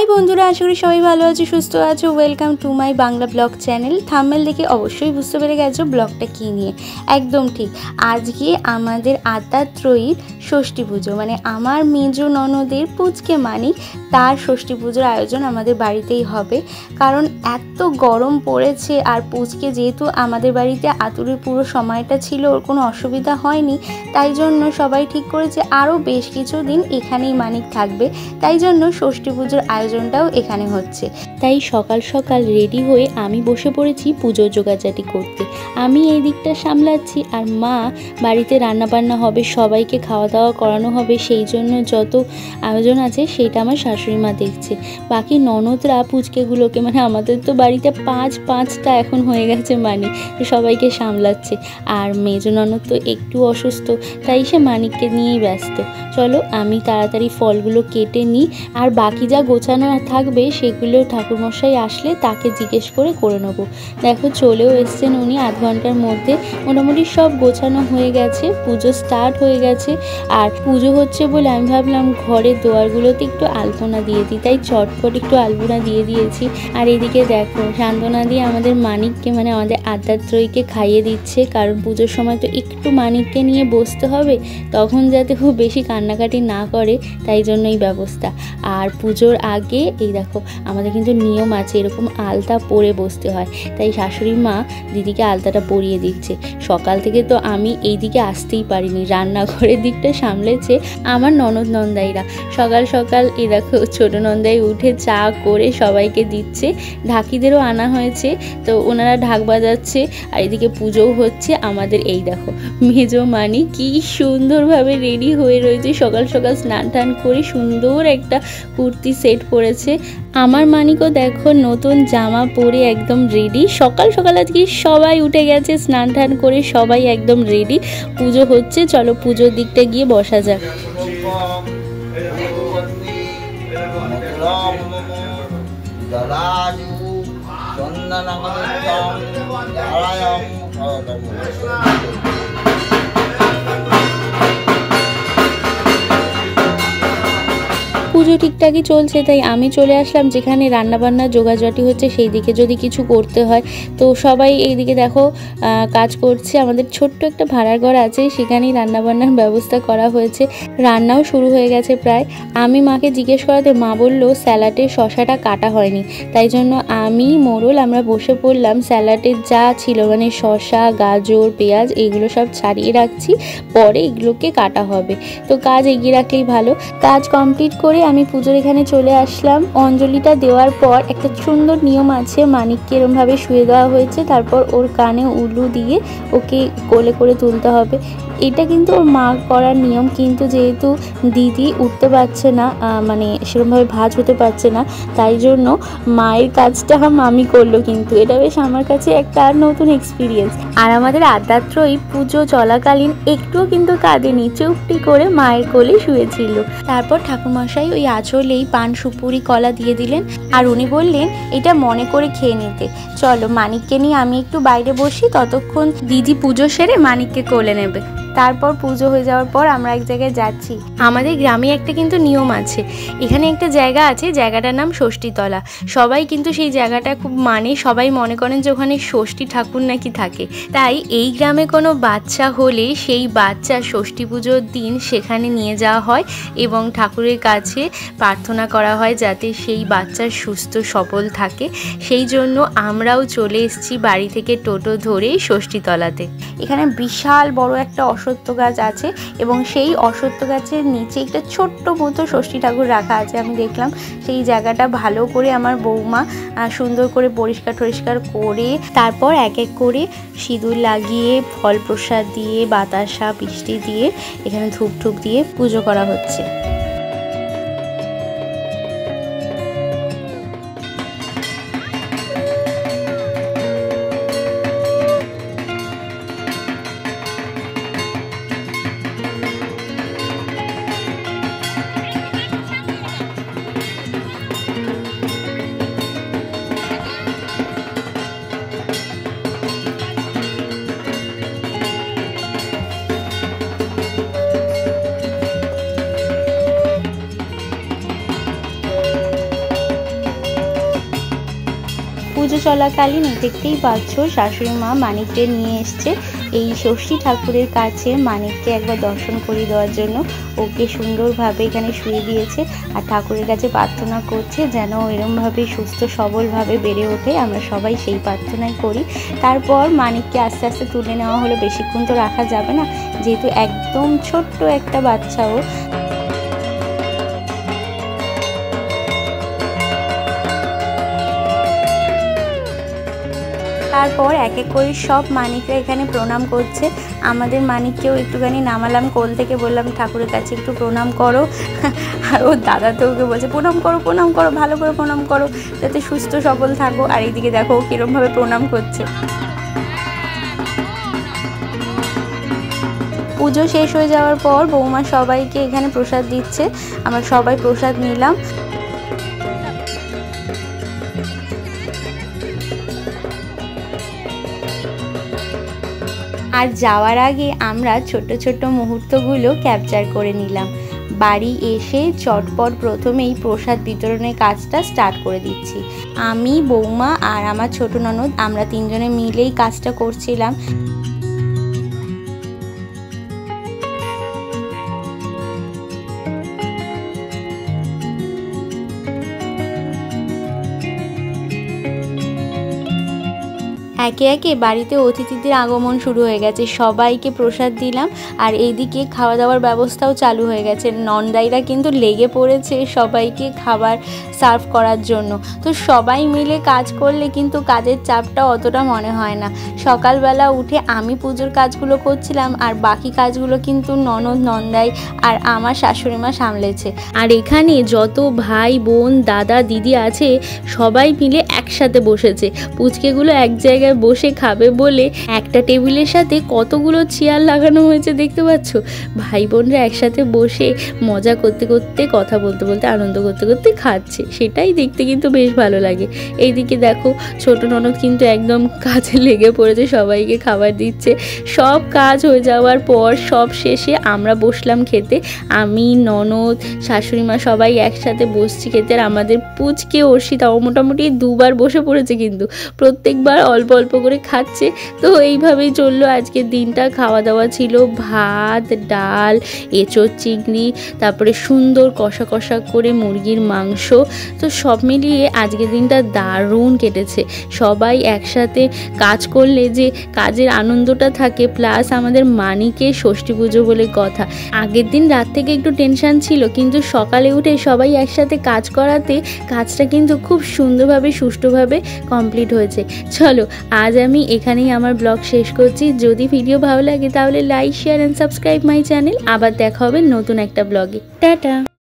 High बंधुरा आशा करी सबाई भालो आछो सुस्थ आछो। Welcome to my Bangla blog channel. Thumbnail देखे अवश्यई बुझते पेरे गेछो ब्लगटा कि निये। एकदम ठीक आजके आमादेर आतात्रयीर षष्ठी पुजो माने आमार मेजो ननदेर पुचके मानिक तार षष्ठी पुजोर आयोजन आमादेर बाड़ीतेई होबे। कारण एत गरम पड़ेछे आर पुचके जेहेतु आमादेर बाड़ीते आतुरेर पुरो समयटा छिलो ओर कोनो असुविधा हयनि ताई जन्य सबाई ठीक करेछे आरो बेश किछुदिन एखानेई मानिक थाकबे। ताई जन्य षष्ठी पुजोर आयोजनटाও এখানে হচ্ছে। তাই সকাল সকাল রেডি হয়ে আমি বসে পড়েছি পুজোর জোগাড়জাটি করতে। আমি এই দিকটা সামলাচ্ছি আর মা বাড়িতে রান্না বান্না হবে, সবাইকে খাওয়া দাওয়া করানো হবে, সেই জন্য যত আয়োজন আছে সেটা আমার শাশুড়ি মা দেখছে। বাকি ননদরা পুচকেগুলোকে মানে আমাদের তো বাড়িতে পাঁচটা এখন হয়ে গেছে মানে সবাইকে সামলাচ্ছে। আর মেজো ননদ তো একটু অসুস্থ তাই সে মানিককে নিয়েই ব্যস্ত। চলো আমি তাড়াতাড়ি ফলগুলো কেটে নিই আর বাকি যা গোছানো থাকবে সেগুলো ঠাকুরমশাই আসলে তাকে জিজ্ঞেস করে নেব। দেখো চলেও এসছেন উনি আধ ঘন্টার মধ্যে। মোটামুটি সব গোছানো হয়ে গেছে, পুজো স্টার্ট হয়ে গেছে। আর পুজো হচ্ছে বলে আমি ভাবলাম ঘরের দোয়ারগুলোতে একটু আলপনা দিয়ে দিই, তাই চটপট একটু আলপনা দিয়ে দিয়েছি। আর এদিকে দেখো সান্ত্বনা দিয়ে আমাদের মানিককে মানে আমাদের আদ্যাত্রয়ীকে খাইয়ে দিচ্ছে। কারণ পুজোর সময় তো একটু মানিককে নিয়ে বসতে হবে, তখন যাতে খুব বেশি কান্নাকাটি না করে তাই জন্য এই ব্যবস্থা। আর পুজোর আগে এই দেখো আমাদের কিন্তু নিয়ম আছে এরকম আলতা পরে বসতে হয়, তাই শাশুড়ি মা দিদিকে আলতাটা পরিয়ে দিচ্ছে। সকাল থেকে তো আমি এই দিকে আসতেই পারিনি, রান্নাঘরের দিকটা সামলেছে আমার ননদ নন্দাইরা। সকাল সকাল এই দেখো ছোট নন্দাই উঠে চা করে সবাইকে দিচ্ছে, ঢাকিদেরও আনা হয়েছে তো ওনারা ঢাক বাজাচ্ছে। আর এদিকে পুজোও হচ্ছে। আমাদের এই দেখো মেজো মানি কি সুন্দরভাবে রেডি হয়ে রয়েছে, সকাল সকাল স্নান টান করে সুন্দর একটা কুর্তি সেট পরেছে। আমার মানিকও দেখো নতুন জামা পরে একদম রেডি। সকাল সকাল আজকে সবাই উঠে গেছে স্নান টান করে, সবাই একদম রেডি। পুজো হচ্ছে, চলো পুজোর দিকটা গিয়ে বসা যাক। পুজো ঠিকঠাকই চলছে, তাই আমি চলে আসলাম যেখানে রান্নাবান্নার জোগাড়জাটি হচ্ছে সেই দিকে যদি কিছু করতে হয়। তো সবাই এইদিকে দেখো কাজ করছে। আমাদের ছোট্ট একটা ভাড়ার ঘর আছে, সেখানেই রান্নাবান্নার ব্যবস্থা করা হয়েছে। রান্নাও শুরু হয়ে গেছে প্রায়। আমি মাকে জিজ্ঞেস করাতে মা বললো স্যালাডের শশাটা কাটা হয়নি, তাই জন্য আমি মোড়ল আমরা বসে পড়লাম স্যালাডের যা ছিল মানে শশা গাজর পেঁয়াজ এইগুলো সব ছাড়িয়ে রাখছি, পরে এগুলোকে কাটা হবে। তো কাজ এগিয়ে রাখলেই ভালো। কাজ কমপ্লিট করে আমি পুজোর এখানে চলে আসলাম। অঞ্জলিটা দেওয়ার পর একটা সুন্দর নিয়ম আছে, মানিককে এরমভাবে শুয়ে দেওয়া হয়েছে, তারপর ওর কানে উলু দিয়ে ওকে কোলে করে তুলতে হবে। এটা কিন্তু ওর মা করার নিয়ম, কিন্তু যেহেতু দিদি উঠতে পারছে না মানে সেরকমভাবে ভাঁজ হতে পারছে না, তাই জন্য মায়ের কাজটা মামি করলো। কিন্তু এটা বেশ আমার কাছে একটা নতুন এক্সপিরিয়েন্স। আর আমাদের আদ্যাত্রয়ী পুজো চলাকালীন একটুও কিন্তু কাঁদেনি, চুপটি করে মায়ের কোলে শুয়েছিল। তারপর ঠাকুরমশাই ওই আঁচলেই পান সুপুরি কলা দিয়ে দিলেন আর উনি বললেন এটা মনে করে খেয়ে নিতে। চলো মানিককে নিয়ে আমি একটু বাইরে বসি, ততক্ষণ দিদি পুজো সেরে মানিককে কোলে নেবে। তারপর পুজো হয়ে যাওয়ার পর আমরা এক জায়গায় যাচ্ছি। আমাদের গ্রামে একটা কিন্তু নিয়ম আছে, এখানে একটা জায়গা আছে, জায়গাটার নাম ষষ্ঠীতলা। সবাই কিন্তু সেই জায়গাটা খুব মানে, সবাই মনে করেন যে ওখানে ষষ্ঠী ঠাকুর নাকি থাকে। তাই এই গ্রামে কোনো বাচ্চা হলে সেই বাচ্চা ষষ্ঠী পুজোর দিন সেখানে নিয়ে যাওয়া হয় এবং ঠাকুরের কাছে প্রার্থনা করা হয় যাতে সেই বাচ্চার সুস্থ সবল থাকে। সেই জন্য আমরাও চলে এসেছি বাড়ি থেকে টোটো ধরে ষষ্ঠীতলাতে। এখানে বিশাল বড় একটা অশ্বত্থ গাছ আছে এবং সেই অশ্বত্থ গাছের নিচে একটা ছোট্ট মতো ষষ্ঠী ঠাকুর রাখা আছে। আমি দেখলাম সেই জায়গাটা ভালো করে আমার বৌমা সুন্দর করে পরিষ্কার করে তারপর এক এক করে সিঁদুর লাগিয়ে ফল প্রসাদ দিয়ে বাতাসা মিষ্টি দিয়ে এখানে ধূপ ঠুপ দিয়ে পুজো করা হচ্ছে। পুজো চলাকালীন দেখতেই পাচ্ছ শাশুড়ি মা মানিককে নিয়ে এসছে এই ষষ্ঠী ঠাকুরের কাছে। মানিককে একবার দর্শন করিয়ে দেওয়ার জন্য ওকে সুন্দরভাবে এখানে শুয়ে দিয়েছে আর ঠাকুরের কাছে প্রার্থনা করছে যেন এরমভাবে সুস্থ সবলভাবে বেড়ে ওঠে। আমরা সবাই সেই প্রার্থনাই করি। তারপর মানিককে আস্তে আস্তে তুলে নেওয়া হলো, বেশিক্ষণ তো রাখা যাবে না যেহেতু একদম ছোট্ট একটা বাচ্চাও। তারপর এক এক করে সব মানিকরা এখানে প্রণাম করছে। আমাদের মানিককেও একটুখানি নামালাম কোল থেকে, বললাম ঠাকুরের কাছে একটু প্রণাম করো। আর ওর দাদা তো ওকে বলছে প্রণাম করো প্রণাম করো, ভালো করে প্রণাম করো যাতে সুস্থ সবল থাকো। আর এইদিকে দেখো ও কীরমভাবে প্রণাম করছে। পুজো শেষ হয়ে যাওয়ার পর বৌমা সবাইকে এখানে প্রসাদ দিচ্ছে, আমরা সবাই প্রসাদ নিলাম। আর যাওয়ার আগে আমরা ছোট ছোট মুহূর্তগুলো ক্যাপচার করে নিলাম। বাড়ি এসে চটপট প্রথমেই প্রসাদ বিতরণের কাজটা স্টার্ট করে দিচ্ছি। আমি, বৌমা আর আমার ছোট ননদ আমরা তিনজনে মিলেই কাজটা করছিলাম। একে একে বাড়িতে অতিথিদের আগমন শুরু হয়ে গেছে, সবাইকে প্রসাদ দিলাম। আর এইদিকে খাওয়া দাওয়ার ব্যবস্থাও চালু হয়ে গেছে, নন্দাইরা কিন্তু লেগে পড়েছে সবাইকে খাবার সার্ভ করার জন্য। তো সবাই মিলে কাজ করলে কিন্তু কাজের চাপটা অতটা মনে হয় না। সকালবেলা উঠে আমি পুজোর কাজগুলো করছিলাম আর বাকি কাজগুলো কিন্তু ননদ, নন্দাই আর আমার শাশুড়ি মা সামলেছে। আর এখানে যত ভাই বোন দাদা দিদি আছে সবাই মিলে একসাথে বসেছে। পুচকেগুলো এক জায়গায় বসে খাবে বলে একটা টেবিলের সাথে কতগুলো চেয়ার লাগানো হয়েছে দেখতে পাচ্ছ। ভাই বোনরা একসাথে বসে মজা করতে করতে, কথা বলতে বলতে, আনন্দ করতে করতে খাচ্ছে, সেটাই দেখতে কিন্তু বেশ ভালো লাগে। এইদিকে দেখো ছোট ননদ কিন্তু একদম কাজে লেগে পড়েছে, সবাইকে খাবার দিচ্ছে। সব কাজ হয়ে যাওয়ার পর সব শেষে আমরা বসলাম খেতে। আমি, ননদ, শাশুড়ি মা সবাই একসাথে বসছি খেতে। আর আমাদের পুচকে অর্ষিতাও মোটামুটি দুবার বসে পড়েছে, কিন্তু প্রত্যেকবার অল্প অল্প করে খাচ্ছে। তো এইভাবেই চললো আজকের দিনটা। খাওয়া দাওয়া ছিল ভাত, ডাল, এঁচোড় চিংড়ি, তারপরে সুন্দর কষা কষা করে মুরগির মাংস। তো সব মিলিয়ে আজকের দিনটা দারুণ কেটেছে। সবাই একসাথে কাজ করলে যে কাজের আনন্দটা থাকে, প্লাস আমাদের মানিকে ষষ্ঠী পুজো বলে কথা। আগের দিন রাত থেকে একটু টেনশন ছিল, কিন্তু সকালে উঠে সবাই একসাথে কাজ করাতে কাজটা কিন্তু খুব সুন্দরভাবে সুষ্ঠুভাবে কমপ্লিট হয়েছে। চলো আজ আমি এখানেই আমার ব্লগ শেষ করছি। যদি ভিডিও ভালো লাগে তাহলে like, share and subscribe my channel. আবার দেখা হবে নতুন একটা ব্লগে। টাটা।